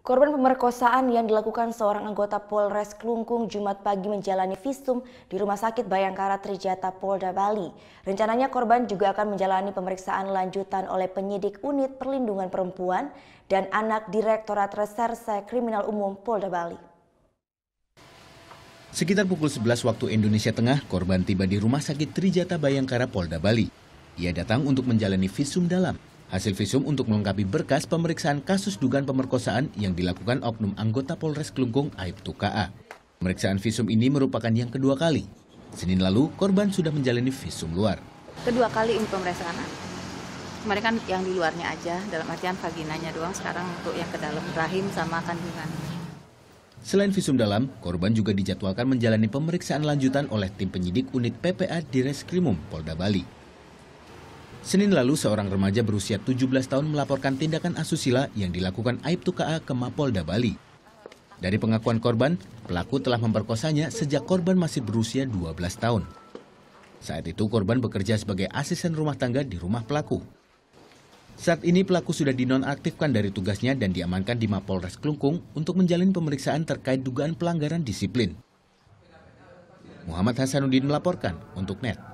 Korban pemerkosaan yang dilakukan seorang anggota Polres Klungkung Jumat pagi menjalani visum di Rumah Sakit Bayangkara Trijatha Polda Bali. Rencananya korban juga akan menjalani pemeriksaan lanjutan oleh penyidik Unit Perlindungan Perempuan dan Anak Direktorat Reserse Kriminal Umum Polda Bali. Sekitar pukul 11 waktu Indonesia Tengah, korban tiba di Rumah Sakit Trijatha Bayangkara Polda Bali. Ia datang untuk menjalani visum dalam. Hasil visum untuk melengkapi berkas pemeriksaan kasus dugaan pemerkosaan yang dilakukan oknum anggota Polres Klungkung Aibtu K.A. Pemeriksaan visum ini merupakan yang kedua kali. Senin lalu, korban sudah menjalani visum luar. Kedua kali ini pemeriksaan. Kemarin kan yang di luarnya aja, dalam artian vaginanya doang, sekarang untuk yang ke dalam rahim sama kandungan. Selain visum dalam, korban juga dijadwalkan menjalani pemeriksaan lanjutan oleh tim penyidik unit PPA di Reskrimum Polda Bali. Senin lalu, seorang remaja berusia 17 tahun melaporkan tindakan asusila yang dilakukan Aibtu K.A. ke Mapolda Bali. Dari pengakuan korban, pelaku telah memperkosanya sejak korban masih berusia 12 tahun. Saat itu korban bekerja sebagai asisten rumah tangga di rumah pelaku. Saat ini pelaku sudah dinonaktifkan dari tugasnya dan diamankan di Mapolres Klungkung untuk menjalani pemeriksaan terkait dugaan pelanggaran disiplin. Muhammad Hasanuddin melaporkan untuk NET.